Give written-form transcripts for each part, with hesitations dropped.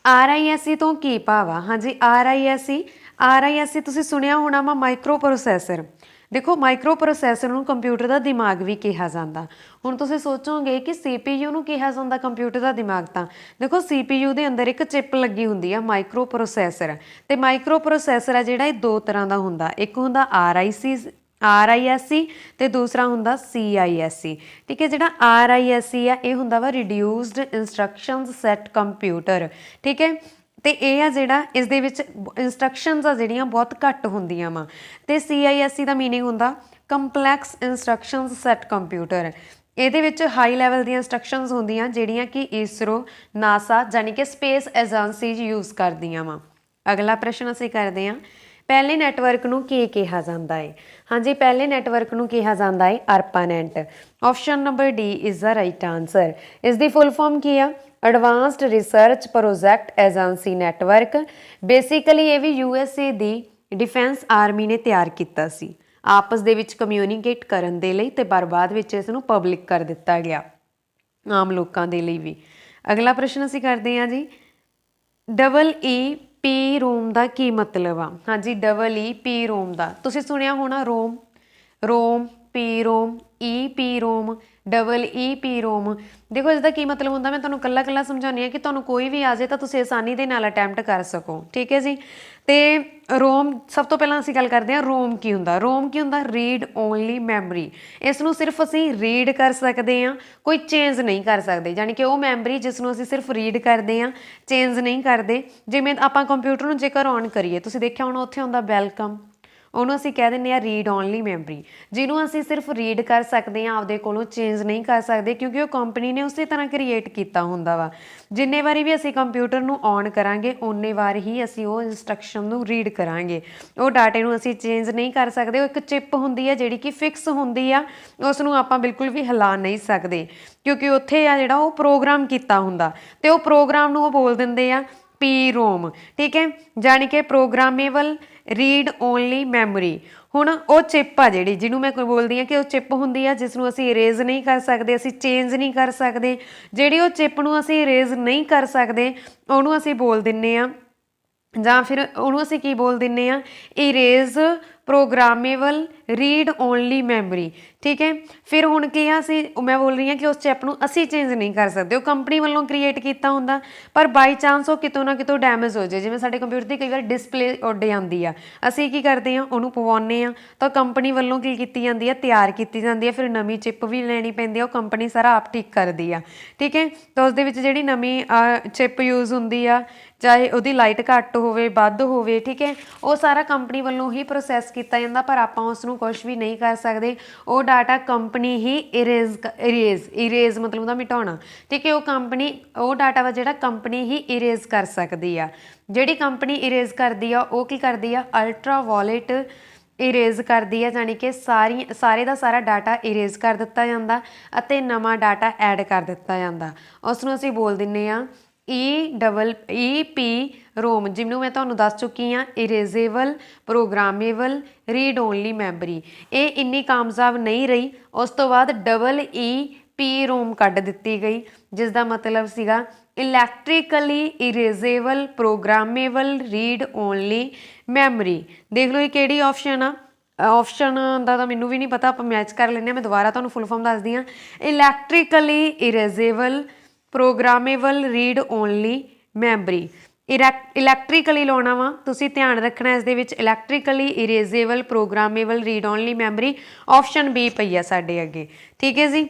RISC तो की भाव आ? हाँ जी, RISC तुसीं सुनिया होना वा माइक्रो प्रोसैसर। देखो माइक्रो प्रोसैसर नूं कंप्यूटर का दिमाग भी कहा जाता। हुण तुसीं सोचोगे कि CPU नूं कहा जाता कंप्यूटर का दिमाग, तो देखो CPU दे अंदर एक चिप लगी हुंदी आ माइक्रो प्रोसैसर, ते माइक्रो प्रोसैसर आ जिहड़ा दो तरह का हुंदा, एक हुंदा RISC ते दूसरा हुंदा CISC। ठीक है, जिहड़ा RISC आ इह हुंदा वा रिड्यूस्ड इंस्ट्रक्शन सैट कंप्यूटर। ठीक है, तो यह आ जिहड़ा इस दे विच इंस्ट्रक्शनस आ जिहड़ियां बहुत घੱਟ ਹੁੰਦੀਆਂ ਵਾ, ते CISC ਦਾ मीनिंग ਹੁੰਦਾ ਕੰਪਲੈਕਸ इंस्ट्रक्शनस सैट कंप्यूटर। ਇਹਦੇ ਵਿੱਚ ਹਾਈ ਲੈਵਲ ਦੀਆਂ ਇੰਸਟਰਕਸ਼ਨਸ ਹੁੰਦੀਆਂ ਜਿਹੜੀਆਂ ਕਿ ISRO NASA ਜਾਨੀ ਕਿ ਸਪੇਸ ਏਜੰਸੀਜ਼ ਯੂਜ਼ ਕਰਦੀਆਂ ਵਾ। ਅਗਲਾ ਪ੍ਰਸ਼ਨ ਅਸੀਂ ਕਰਦੇ ਹਾਂ, ਪਹਿਲੇ ਨੈਟਵਰਕ ਨੂੰ ਕੀ ਕਿਹਾ ਜਾਂਦਾ ਹੈ? ਹਾਂਜੀ, ਪਹਿਲੇ ਨੈਟਵਰਕ ਨੂੰ ਕਿਹਾ ਜਾਂਦਾ ਹੈ ARPANET। Option number D is the right answer. ਇਸ ਦੀ ਫੁੱਲ ਫਾਰਮ ਕੀ ਆ? Advanced research project agency network. Basically ਇਹ ਵੀ USA ਦੀ डिफेंस आर्मी ने तैयार किया सी आपस दे विच कम्यूनीकेट करन दे लई, ते पर बाद विच इस नूं पब्लिक कर दिता गया आम लोकां दे लई भी। अगला प्रश्न असीं करदे हां जी, EEP रोम दा की मतलब आ? हाँ जी, EEP रोम दा तुसीं सुनिया होना रोम P रोम EP रोम EEP रोम। देखो इसका की मतलब होंदा, मैं तुहानूं कल्ला कल्ला समझाउंदी हां कि तुहानूं कोई भी आ जाए तो तुसीं आसानी दे नाल अटैम्प्ट कर सको। ठीक है जी, तो रोम सब तो पहलां असीं गल करदे हां रोम की हुंदा। रोम की हुंदा? Read only memory. इस नूं सिर्फ असीं रीड कर सकदे हां, कोई चेंज नहीं कर सकदे, जानी कि वो मैमरी जिस नूं असीं सिर्फ रीड करदे हां, चेंज नहीं करदे। जिवें आपां कंप्यूटर नूं जेकर ऑन करिए, तुसीं देखिआ होना उत्थे हुंदा वैलकम, ਉਹਨੂੰ ਅਸੀਂ ਕਹਿ ਦਿੰਦੇ ਹਾਂ ਰੀਡ ਓਨਲੀ ਮੈਮਰੀ, ਜਿਹਨੂੰ ਅਸੀਂ ਸਿਰਫ ਰੀਡ ਕਰ ਸਕਦੇ ਹਾਂ, ਆਪਦੇ ਕੋਲੋਂ ਚੇਂਜ ਨਹੀਂ ਕਰ ਸਕਦੇ, ਕਿਉਂਕਿ ਉਹ ਕੰਪਨੀ ਨੇ ਉਸੇ ਤਰ੍ਹਾਂ ਕ੍ਰੀਏਟ ਕੀਤਾ ਹੁੰਦਾ ਵਾ। ਜਿੰਨੇ ਵਾਰੀ ਵੀ ਅਸੀਂ ਕੰਪਿਊਟਰ ਨੂੰ ਔਨ ਕਰਾਂਗੇ ਓਨੇ ਵਾਰ ਹੀ ਅਸੀਂ ਉਹ ਇੰਸਟਰਕਸ਼ਨ ਨੂੰ ਰੀਡ ਕਰਾਂਗੇ। ਉਹ ਡਾਟੇ ਨੂੰ ਅਸੀਂ ਚੇਂਜ ਨਹੀਂ ਕਰ ਸਕਦੇ। ਉਹ ਇੱਕ ਚਿਪ ਹੁੰਦੀ ਆ ਜਿਹੜੀ ਕਿ ਫਿਕਸ ਹੁੰਦੀ ਆ, ਉਸ ਨੂੰ ਆਪਾਂ ਬਿਲਕੁਲ ਵੀ ਹਿਲਾ ਨਹੀਂ ਸਕਦੇ, ਕਿਉਂਕਿ ਉੱਥੇ ਆ ਜਿਹੜਾ ਉਹ ਪ੍ਰੋਗਰਾਮ ਕੀਤਾ ਹੁੰਦਾ, ਅਤੇ ਉਹ ਪ੍ਰੋਗਰਾਮ ਨੂੰ ਉਹ ਬੋਲ ਦਿੰਦੇ ਆ P ROM। ठीक है, जानी कि प्रोग्रामेबल रीड ओनली मैमरी। हुण वो चिप आ जिहड़ी जिन्हों मैं बोलदी हाँ कि वो चिप हुंदी आ जिसनूं असीं इरेज नहीं कर सकते, असीं चेंज नहीं कर सकते। जिहड़ी वो चिप नूं असीं इरेज नहीं कर सकते उहनूं असीं बोल दिंदे आ, जां फिर उहनूं असीं की बोल दिंदे आ, erase programmable read only memory. ठीक है, फिर हुण की आ मैं बोल रही हाँ कि उस चिप नूं असीं चेंज नहीं कर सकते, वो कंपनी वालों क्रिएट किया हुंदा, पर बाई चांस वो कितों ना कितों डैमेज हो जाए, जिवें साडे कंप्यूटर की कई बार डिस्पले उड़ जाती आ, असीं की करते हैं उहनूं पवाउने आ, तो कंपनी वालों की कीती जाती है, तैयार की जाती है, फिर नवीं चिप भी लैनी पैंदी है, वो कंपनी सारा आप ठीक करदी आ। ठीक है, तो उस दे विच जिहड़ी नवीं चिप यूज़ हुंदी आ, चाहे उहदी लाइट घੱਟ होवे ਵੱਧ होवे, ठीक है, वो सारा कंपनी वालों ही प्रोसैस किया जाता, पर आपां उसनूं कुछ भी नहीं कर सकते। वो डाटा कंपनी ही इरेज मतलब उहदा मिटाउणा। ठीक है, वो कंपनी वो डाटा वा जिहड़ा कंपनी ही इरेज कर सकती आ। जिहड़ी कंपनी इरेज करदी आ वो की करदी आ? अल्ट्रा वायलेट इरेज करदी है, जानी कि सारे का सारा डाटा इरेज कर दिता जाता अते नवां डाटा ऐड कर दिता जाता। उसनूं असीं बोल दिंदे आ EEP रोम, जिन्हों मैं तुहानूं दस चुकी हाँ erasable programmable read only memory. ये इन्नी कामयाब नहीं रही, उस तो बाद EEP रोम कढ़ दिती गई, जिसका मतलब सीगा electrically erasable programmable read only memory. देख लो ये किहड़ी ऑप्शन आ, ऑप्शन का तो मैनूं भी नहीं पता, आप मैच कर लेंगे। मैं दोबारा तुहानूं फुल फॉर्म दसदी हाँ, electrically erasable programmable read only memory. Electrically लाउणा वा, तुसीं ध्यान रखना इस दे विच electrically erasable programmable read only memory. Option B पई आ साडे अगे। ठीक है जी,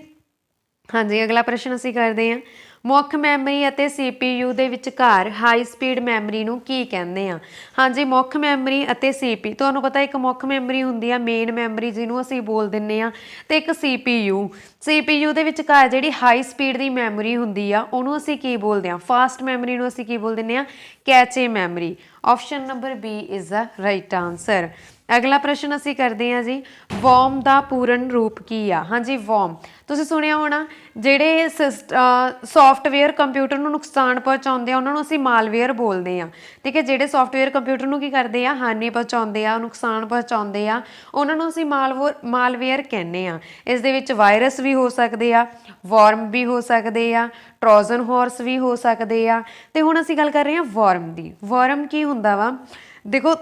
हाँ जी, अगला प्रश्न असीं करदे हां, मुख्य मैमरी ਅਤੇ CPU ਦੇ ਵਿਚਕਾਰ हाई स्पीड मैमरी ਨੂੰ ਕੀ ਕਹਿੰਦੇ ਆ? हाँ जी, मुख्य मैमरी ਅਤੇ CPU ਤੁਹਾਨੂੰ ਪਤਾ ਇੱਕ ਮੁੱਖ ਮੈਮਰੀ ਹੁੰਦੀ ਆ, ਮੇਨ ਮੈਮਰੀ ਜਿਹਨੂੰ ਅਸੀਂ ਬੋਲ ਦਿੰਦੇ ਆ, ਤੇ ਇੱਕ CPU ਦੇ ਵਿਚਕਾਰ ਜਿਹੜੀ ਹਾਈ ਸਪੀਡ ਦੀ ਮੈਮਰੀ ਹੁੰਦੀ ਆ ਉਹਨੂੰ ਅਸੀਂ ਕੀ ਬੋਲਦੇ ਆ? ਫਾਸਟ ਮੈਮਰੀ ਨੂੰ ਅਸੀਂ ਕੀ ਬੋਲ ਦਿੰਦੇ ਆ? Cache memory. Option number B is the right answer. अगला प्रश्न असीं करते हैं जी, वॉर्म का पूर्ण रूप की आ? हाँ जी, वॉर्म तुसीं सुनिया होना, जिहड़े सॉफ्टवेयर कंप्यूटर नूं नुकसान पहुँचाउंदे आ उन्हां नूं असीं मालवेयर बोलते हैं। ठीक है, जिहड़े सॉफ्टवेयर कंप्यूटर नूं की करदे आ? हानि पहुँचाउंदे आ, नुकसान पहुँचाउंदे आ, उन्हां नूं असीं मालवेयर कहने आ। इस दे विच वायरस भी ਹੋ ਸਕਦੇ ਆ, ਵਾਰਮ ਵੀ ਹੋ ਸਕਦੇ ਆ, ਟਰੋਜਨ ਹਾਰਸ ਵੀ ਹੋ ਸਕਦੇ ਆ। ਤੇ ਹੁਣ ਅਸੀਂ ਗੱਲ ਕਰ ਰਹੇ ਹਾਂ ਵਾਰਮ ਦੀ। ਵਾਰਮ ਕੀ ਹੁੰਦਾ ਵਾ, ਦੇਖੋ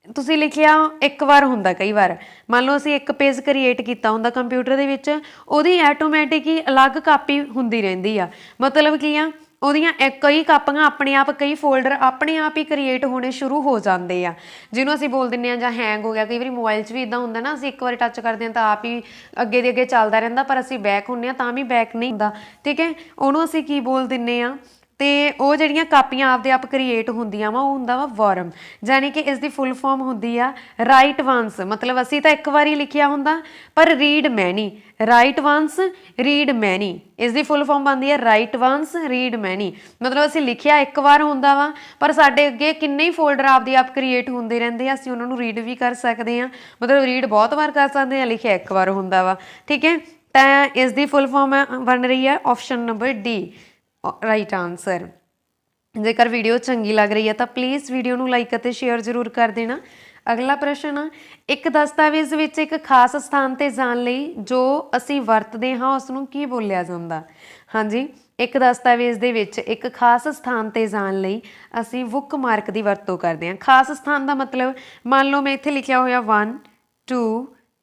ਤੁਸੀਂ ਲਿਖਿਆ ਇੱਕ ਵਾਰ ਹੁੰਦਾ, ਕਈ ਵਾਰ ਮੰਨ ਲਓ ਅਸੀਂ ਇੱਕ ਪੇਜ ਕ੍ਰੀਏਟ ਕੀਤਾ ਹੁੰਦਾ ਕੰਪਿਊਟਰ ਦੇ ਵਿੱਚ, ਉਹਦੀ ਆਟੋਮੈਟਿਕ ਹੀ ਅਲੱਗ ਕਾਪੀ ਹੁੰਦੀ ਰਹਿੰਦੀ ਆ। ਮਤਲਬ ਕੀ ਆ, ਉਹਦੀਆਂ ਕਈ ਕਾਪੀਆਂ ਆਪਣੇ ਆਪ, ਕਈ ਫੋਲਡਰ ਆਪਣੇ ਆਪ ਹੀ ਕ੍ਰੀਏਟ ਹੋਣੇ ਸ਼ੁਰੂ ਹੋ ਜਾਂਦੇ ਆ, ਜਿਹਨੂੰ ਅਸੀਂ ਬੋਲ ਦਿੰਦੇ ਹਾਂ ਜਾਂ ਹੈਂਗ ਹੋ ਗਿਆ। ਕਈ ਵਾਰੀ ਮੋਬਾਈਲ 'ਚ ਵੀ ਇੱਦਾਂ ਹੁੰਦਾ ਨਾ, ਅਸੀਂ ਇੱਕ ਵਾਰੀ ਟੱਚ ਕਰਦੇ ਹਾਂ ਤਾਂ ਆਪ ਹੀ ਅੱਗੇ ਦੇ ਅੱਗੇ ਚੱਲਦਾ ਰਹਿੰਦਾ, ਪਰ ਅਸੀਂ ਬੈਕ ਹੁੰਦੇ ਹਾਂ ਤਾਂ ਵੀ ਬੈਕ ਨਹੀਂ ਹੁੰਦਾ, ਠੀਕ ਹੈ। ਉਹਨੂੰ ਅਸੀਂ ਕੀ ਬੋਲ ਦਿੰਦੇ ਹਾਂ, ਤੇ ਉਹ ਜਿਹੜੀਆਂ ਕਾਪੀਆਂ ਆਪਦੇ ਆਪ ਕ੍ਰੀਏਟ ਹੁੰਦੀਆਂ ਵਾ, ਉਹ ਹੁੰਦਾ ਵਾ ਵਾਰਮ। ਜਾਣੀ ਕਿ ਇਸ ਦੀ ਫੁੱਲ ਫਾਰਮ ਹੁੰਦੀ ਆ ਰਾਈਟ ਵਾਂਸ। ਮਤਲਬ ਅਸੀਂ ਤਾਂ ਇੱਕ ਵਾਰੀ ਲਿਖਿਆ ਹੁੰਦਾ, ਪਰ ਰੀਡ ਮੈਨੀ, ਰਾਈਟ ਵਾਂਸ ਰੀਡ ਮੈਨੀ, ਇਸ ਦੀ ਫੁੱਲ ਫਾਰਮ ਬਣਦੀ ਹੈ ਰਾਈਟ ਵਾਂਸ ਰੀਡ ਮੈਨੀ। ਮਤਲਬ ਅਸੀਂ ਲਿਖਿਆ ਇੱਕ ਵਾਰ ਹੁੰਦਾ ਵਾ, ਪਰ ਸਾਡੇ ਅੱਗੇ ਕਿੰਨੇ ਹੀ ਫੋਲਡਰ ਆਪਦੇ ਆਪ ਕ੍ਰੀਏਟ ਹੁੰਦੇ ਰਹਿੰਦੇ ਆ, ਅਸੀਂ ਉਹਨਾਂ ਨੂੰ ਰੀਡ ਵੀ ਕਰ ਸਕਦੇ ਹਾਂ। ਮਤਲਬ ਰੀਡ ਬਹੁਤ ਵਾਰ ਕਰ ਸਕਦੇ ਹਾਂ, ਲਿਖਿਆ ਇੱਕ ਵਾਰ ਹੁੰਦਾ ਵਾ, ਠੀਕ ਹੈ। ਤਾਂ ਇਸ ਦੀ ਫੁੱਲ ਫਾਰਮ ਬਣ ਰਹੀ ਹੈ option number D, right answer. ਜੇਕਰ ਵੀਡੀਓ ਚੰਗੀ ਲੱਗ ਰਹੀ ਹੈ ਤਾਂ ਪਲੀਜ਼ ਵੀਡੀਓ ਨੂੰ ਲਾਈਕ ਅਤੇ ਸ਼ੇਅਰ ਜ਼ਰੂਰ ਕਰ ਦੇਣਾ। ਅਗਲਾ ਪ੍ਰਸ਼ਨ ਆ, ਇੱਕ ਦਸਤਾਵੇਜ਼ ਵਿੱਚ ਇੱਕ ਖਾਸ ਸਥਾਨ 'ਤੇ ਜਾਣ ਲਈ ਜੋ ਅਸੀਂ ਵਰਤਦੇ ਹਾਂ ਉਸ ਨੂੰ ਕੀ ਬੋਲਿਆ ਜਾਂਦਾ? ਹਾਂਜੀ, ਇੱਕ ਦਸਤਾਵੇਜ਼ ਦੇ ਵਿੱਚ ਇੱਕ ਖਾਸ ਸਥਾਨ 'ਤੇ ਜਾਣ ਲਈ ਅਸੀਂ ਬੁੱਕ ਮਾਰਕ ਦੀ ਵਰਤੋਂ ਕਰਦੇ ਹਾਂ। ਖਾਸ ਸਥਾਨ ਦਾ ਮਤਲਬ, ਮੰਨ ਲਓ ਮੈਂ ਇੱਥੇ ਲਿਖਿਆ ਹੋਇਆ 1 2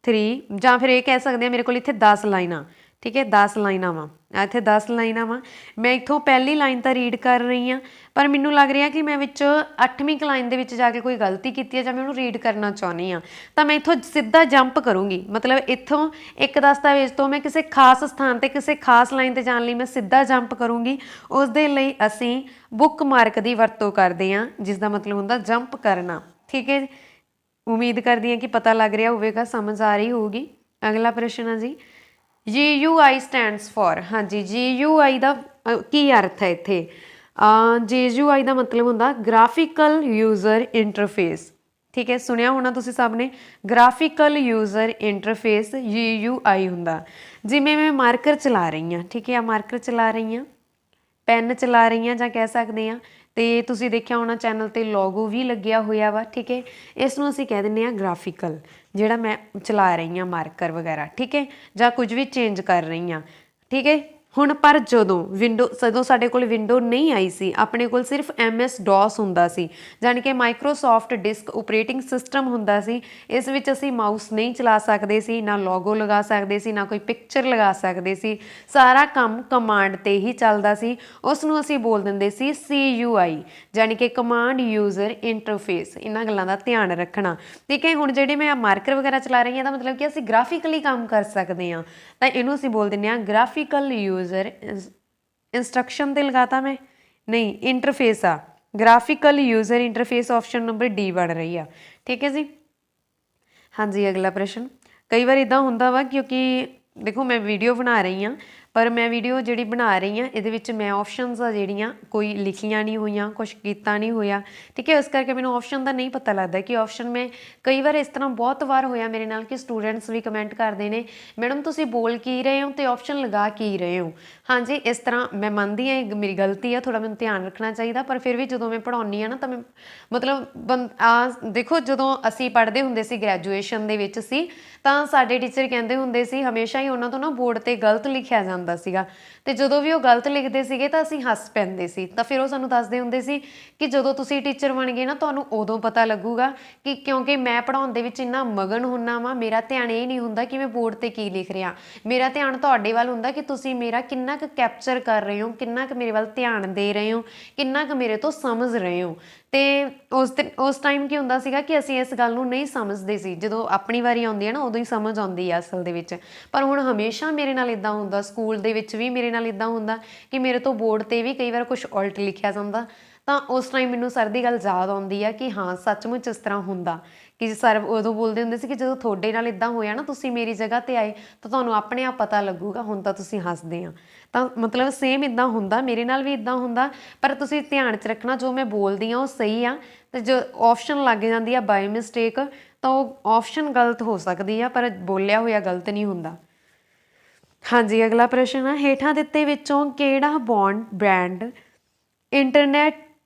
3, ਜਾਂ ਫਿਰ ਇਹ ਕਹਿ ਸਕਦੇ ਹਾਂ ਮੇਰੇ ਕੋਲ ਇੱਥੇ 10 ਲਾਈਨਾਂ, ਠੀਕ ਹੈ, 10 ਲਾਈਨਾਂ ਵਾ, ਇੱਥੇ 10 ਲਾਈਨਾਂ ਵਾ। ਮੈਂ ਇੱਥੋਂ ਪਹਿਲੀ ਲਾਈਨ ਤਾਂ ਰੀਡ ਕਰ ਰਹੀ ਹਾਂ, ਪਰ ਮੈਨੂੰ ਲੱਗ ਰਿਹਾ ਕਿ ਮੈਂ ਵਿੱਚ 8ਵੀਂ ਲਾਈਨ ਦੇ ਵਿੱਚ ਜਾ ਕੇ ਕੋਈ ਗਲਤੀ ਕੀਤੀ ਹੈ, ਜਾਂ ਮੈਂ ਉਹਨੂੰ ਰੀਡ ਕਰਨਾ ਚਾਹੁੰਦੀ ਹਾਂ, ਤਾਂ ਮੈਂ ਇੱਥੋਂ ਸਿੱਧਾ ਜੰਪ ਕਰੂੰਗੀ। ਮਤਲਬ ਇੱਥੋਂ ਇੱਕ ਦਸਤਾਵੇਜ਼ ਤੋਂ ਮੈਂ ਕਿਸੇ ਖਾਸ ਸਥਾਨ 'ਤੇ ਕਿਸੇ ਖਾਸ ਲਾਈਨ 'ਤੇ ਜਾਣ ਲਈ ਮੈਂ ਸਿੱਧਾ ਜੰਪ ਕਰੂੰਗੀ। ਉਸ ਦੇ ਲਈ ਅਸੀਂ ਬੁੱਕ ਮਾਰਕ ਦੀ ਵਰਤੋਂ ਕਰਦੇ ਹਾਂ, ਜਿਸ ਦਾ ਮਤਲਬ ਹੁੰਦਾ ਜੰਪ ਕਰਨਾ, ਠੀਕ ਹੈ। ਉਮੀਦ ਕਰਦੀ ਹਾਂ ਕਿ ਪਤਾ ਲੱਗ ਰਿਹਾ ਹੋਵੇਗਾ, ਸਮਝ ਆ ਰਹੀ ਹੋਊਗੀ। ਅਗਲਾ ਪ੍ਰਸ਼ਨ ਆ ਜੀ, GUI ਸਟੈਂਡਸ ਫॉर। ਹਾਂਜੀ, GUI ਦਾ ਕੀ ਅਰਥ ਹੈ ਇੱਥੇ? GUI ਦਾ ਮਤਲਬ ਹੁੰਦਾ ਗ੍ਰਾਫਿਕਲ ਯੂਜ਼ਰ ਇੰਟਰਫੇਸ, ਠੀਕ ਹੈ। ਸੁਣਿਆ ਹੋਣਾ ਤੁਸੀਂ ਸਭ ਨੇ, ਗ੍ਰਾਫਿਕਲ ਯੂਜ਼ਰ ਇੰਟਰਫੇਸ GUI ਹੁੰਦਾ। ਜਿਵੇਂ ਮੈਂ ਮਾਰਕਰ ਚਲਾ ਰਹੀ ਹਾਂ, ਠੀਕ ਹੈ, ਮਾਰਕਰ ਚਲਾ ਰਹੀ ਹਾਂ, ਪੈਨ ਚਲਾ ਰਹੀ ਹਾਂ, ਜਾਂ ਕਹਿ ਸਕਦੇ ਹਾਂ, ਤੇ ਤੁਸੀਂ ਦੇਖਿਆ ਹੋਣਾ ਚੈਨਲ 'ਤੇ ਲੋਗੋ ਵੀ ਲੱਗਿਆ ਹੋਇਆ ਵਾ, ਠੀਕ ਹੈ। ਇਸ ਨੂੰ ਅਸੀਂ ਕਹਿ ਦਿੰਦੇ ਹਾਂ ਗ੍ਰਾਫਿਕਲ, ਜਿਹੜਾ ਮੈਂ ਚਲਾ ਰਹੀ ਹਾਂ ਮਾਰਕਰ ਵਗੈਰਾ, ਠੀਕ ਹੈ, ਜਾਂ ਕੁਝ ਵੀ ਚੇਂਜ ਕਰ ਰਹੀ ਹਾਂ, ਠੀਕ ਹੈ। ਹੁਣ ਪਰ ਜਦੋਂ ਸਾਡੇ ਕੋਲ ਵਿੰਡੋ ਨਹੀਂ ਆਈ ਸੀ, ਆਪਣੇ ਕੋਲ ਸਿਰਫ MS DOS ਹੁੰਦਾ ਸੀ, ਜਾਣੀ ਕਿ ਮਾਈਕਰੋਸੋਫਟ ਡਿਸਕ ਓਪਰੇਟਿੰਗ ਸਿਸਟਮ ਹੁੰਦਾ ਸੀ। ਇਸ ਵਿੱਚ ਅਸੀਂ ਮਾਊਸ ਨਹੀਂ ਚਲਾ ਸਕਦੇ ਸੀ, ਨਾ ਲੋਗੋ ਲਗਾ ਸਕਦੇ ਸੀ, ਨਾ ਕੋਈ ਪਿਕਚਰ ਲਗਾ ਸਕਦੇ ਸੀ, ਸਾਰਾ ਕੰਮ ਕਮਾਂਡ 'ਤੇ ਹੀ ਚੱਲਦਾ ਸੀ। ਉਸ ਨੂੰ ਅਸੀਂ ਬੋਲ ਦਿੰਦੇ ਸੀ CUI, ਜਾਣੀ ਕਿ ਕਮਾਂਡ ਯੂਜ਼ਰ ਇੰਟਰਫੇਸ। ਇਹਨਾਂ ਗੱਲਾਂ ਦਾ ਧਿਆਨ ਰੱਖਣਾ, ਠੀਕ ਹੈ। ਹੁਣ ਜਿਹੜੇ ਮੈਂ ਮਾਰਕਰ ਵਗੈਰਾ ਚਲਾ ਰਹੀ ਹਾਂ, ਇਹਦਾ ਮਤਲਬ ਕਿ ਅਸੀਂ ਗ੍ਰਾਫਿਕਲੀ ਕੰਮ ਕਰ ਸਕਦੇ ਹਾਂ, ਤਾਂ ਇਹਨੂੰ ਅਸੀਂ ਬੋਲ ਦਿੰਦੇ ਹਾਂ ਗ੍ਰਾਫਿਕਲ ਯੂਜ਼ਰ ਇੰਸਟਰਕਸ਼ਨ 'ਤੇ ਲਗਾਤਾ ਮੈਂ, ਨਹੀਂ, ਇੰਟਰਫੇਸ ਆ, graphical user interface option number D ਬਣ ਰਹੀ ਆ, ਠੀਕ ਹੈ ਜੀ। ਹਾਂਜੀ, ਅਗਲਾ ਪ੍ਰਸ਼ਨ। ਕਈ ਵਾਰ ਇੱਦਾਂ ਹੁੰਦਾ ਵਾ, ਕਿਉਂਕਿ ਦੇਖੋ ਮੈਂ ਵੀਡੀਓ ਬਣਾ ਰਹੀ ਹਾਂ, ਪਰ ਮੈਂ ਵੀਡੀਓ ਜਿਹੜੀ ਬਣਾ ਰਹੀ ਹਾਂ ਇਹਦੇ ਵਿੱਚ ਮੈਂ ਆਪਸ਼ਨਸ ਆ ਜਿਹੜੀਆਂ ਕੋਈ ਲਿਖੀਆਂ ਨਹੀਂ ਹੋਈਆਂ, ਕੁਛ ਕੀਤਾ ਨਹੀਂ ਹੋਇਆ, ਠੀਕ ਹੈ। ਇਸ ਕਰਕੇ ਮੈਨੂੰ ਆਪਸ਼ਨ ਦਾ ਨਹੀਂ ਪਤਾ ਲੱਗਦਾ ਕਿ ਆਪਸ਼ਨ ਮੈਂ, ਕਈ ਵਾਰ ਇਸ ਤਰ੍ਹਾਂ ਬਹੁਤ ਵਾਰ ਹੋਇਆ ਮੇਰੇ ਨਾਲ ਕਿ ਸਟੂਡੈਂਟਸ ਵੀ ਕਮੈਂਟ ਕਰਦੇ ਨੇ, ਮੈਡਮ ਤੁਸੀਂ ਬੋਲ ਕੀ ਰਹੇ ਹੋ ਅਤੇ ਆਪਸ਼ਨ ਲਗਾ ਕੀ ਰਹੇ ਹੋ। ਹਾਂਜੀ, ਇਸ ਤਰ੍ਹਾਂ ਮੈਂ ਮੰਨਦੀ ਹਾਂ ਇਹ ਮੇਰੀ ਗਲਤੀ ਆ, ਥੋੜ੍ਹਾ ਮੈਨੂੰ ਧਿਆਨ ਰੱਖਣਾ ਚਾਹੀਦਾ, ਪਰ ਫਿਰ ਵੀ ਜਦੋਂ ਮੈਂ ਪੜ੍ਹਾਉਂਦੀ ਹਾਂ ਨਾ, ਤਾਂ ਮੈਂ ਮਤਲਬ ਦੇਖੋ ਜਦੋਂ ਅਸੀਂ ਪੜ੍ਹਦੇ ਹੁੰਦੇ ਸੀ, ਗ੍ਰੈਜੂਏਸ਼ਨ ਦੇ ਵਿੱਚ ਸੀ, ਤਾਂ ਸਾਡੇ ਟੀਚਰ ਕਹਿੰਦੇ ਹੁੰਦੇ ਸੀ ਹਮੇਸ਼ਾ ਹੀ ਉਹਨਾਂ ਤੋਂ ਨਾ ਬੋਰਡ 'ਤੇ ਗਲਤ ਲਿਖਿਆ ਜਾਂਦਾ ਸੀਗਾ, ਅਤੇ ਜਦੋਂ ਵੀ ਉਹ ਗਲਤ ਲਿਖਦੇ ਸੀਗੇ ਤਾਂ ਅਸੀਂ ਹੱਸ ਪੈਂਦੇ ਸੀ। ਤਾਂ ਫਿਰ ਉਹ ਸਾਨੂੰ ਦੱਸਦੇ ਹੁੰਦੇ ਸੀ ਕਿ ਜਦੋਂ ਤੁਸੀਂ ਟੀਚਰ ਬਣ ਗਏ ਨਾ, ਤੁਹਾਨੂੰ ਉਦੋਂ ਪਤਾ ਲੱਗੂਗਾ ਕਿ ਕਿਉਂਕਿ ਮੈਂ ਪੜ੍ਹਾਉਣ ਦੇ ਵਿੱਚ ਇੰਨਾ ਮਗਨ ਹੁੰਦਾ ਵਾਂ, ਮੇਰਾ ਧਿਆਨ ਇਹ ਨਹੀਂ ਹੁੰਦਾ ਕਿ ਮੈਂ ਬੋਰਡ 'ਤੇ ਕੀ ਲਿਖ ਰਿਹਾ, ਮੇਰਾ ਧਿਆਨ ਤੁਹਾਡੇ ਵੱਲ ਹੁੰਦਾ ਕਿ ਤੁਸੀਂ ਮੇਰਾ ਕਿੰਨਾ ਕੁ ਕੈਪਚਰ ਕਰ ਰਹੇ ਹੋ, ਕਿੰਨਾ ਕੁ ਮੇਰੇ ਵੱਲ ਧਿਆਨ ਦੇ ਰਹੇ ਹੋ, ਕਿੰਨਾ ਕੁ ਮੇਰੇ ਤੋਂ ਸਮਝ ਰਹੇ ਹੋ। ਅਤੇ ਉਸ ਟਾਈਮ ਕੀ ਹੁੰਦਾ ਸੀਗਾ ਕਿ ਅਸੀਂ ਇਸ ਗੱਲ ਨੂੰ ਨਹੀਂ ਸਮਝਦੇ ਸੀ, ਜਦੋਂ ਆਪਣੀ ਵਾਰੀ ਆਉਂਦੀ ਹੈ ਨਾ ਉਦੋਂ ਹੀ ਸਮਝ ਆਉਂਦੀ ਆ ਅਸਲ ਦੇ ਵਿੱਚ। ਪਰ ਹੁਣ ਹਮੇਸ਼ਾ ਮੇਰੇ ਨਾਲ ਇੱਦਾਂ ਹੁੰਦਾ, ਸਕੂਲ ਦੇ ਵਿੱਚ ਵੀ ਮੇਰੇ ਨਾਲ ਇੱਦਾਂ ਹੁੰਦਾ ਕਿ ਮੇਰੇ ਤੋਂ ਬੋਰਡ 'ਤੇ ਵੀ ਕਈ ਵਾਰ ਕੁਛ ਉਲਟ ਲਿਖਿਆ ਜਾਂਦਾ, ਤਾਂ ਉਸ ਟਾਈਮ ਮੈਨੂੰ ਸਰ ਦੀ ਗੱਲ ਯਾਦ ਆਉਂਦੀ ਆ ਕਿ ਹਾਂ ਸੱਚਮੁੱਚ ਇਸ ਤਰ੍ਹਾਂ ਹੁੰਦਾ, ਕਿ ਸਰ ਉਦੋਂ ਬੋਲਦੇ ਹੁੰਦੇ ਸੀ ਕਿ ਜਦੋਂ ਤੁਹਾਡੇ ਨਾਲ ਇੱਦਾਂ ਹੋਇਆ ਨਾ, ਤੁਸੀਂ ਮੇਰੀ ਜਗ੍ਹਾ 'ਤੇ ਆਏ ਤਾਂ ਤੁਹਾਨੂੰ ਆਪਣੇ ਆਪ ਪਤਾ ਲੱਗੂਗਾ, ਹੁਣ ਤਾਂ ਤੁਸੀਂ ਹੱਸਦੇ ਆ। ਤਾਂ ਮਤਲਬ ਸੇਮ ਇੱਦਾਂ ਹੁੰਦਾ, ਮੇਰੇ ਨਾਲ ਵੀ ਇੱਦਾਂ ਹੁੰਦਾ, ਪਰ ਤੁਸੀਂ ਧਿਆਨ 'ਚ ਰੱਖਣਾ ਜੋ ਮੈਂ ਬੋਲਦੀ ਹਾਂ ਉਹ ਸਹੀ ਆ, ਅਤੇ ਜੋ ਆਪਸ਼ਨ ਲੱਗ ਜਾਂਦੀ ਆ ਬਾਏ ਮਿਸਟੇਕ, ਤਾਂ ਉਹ ਆਪਸ਼ਨ ਗਲਤ ਹੋ ਸਕਦੀ ਆ, ਪਰ ਬੋਲਿਆ ਹੋਇਆ ਗਲਤ ਨਹੀਂ ਹੁੰਦਾ। ਹਾਂਜੀ, ਅਗਲਾ ਪ੍ਰਸ਼ਨ ਆ, ਹੇਠਾਂ ਦਿੱਤੇ ਵਿੱਚੋਂ ਕਿਹੜਾ ਬ੍ਰਾਂਡ ਇੰਟਰਨੈਟ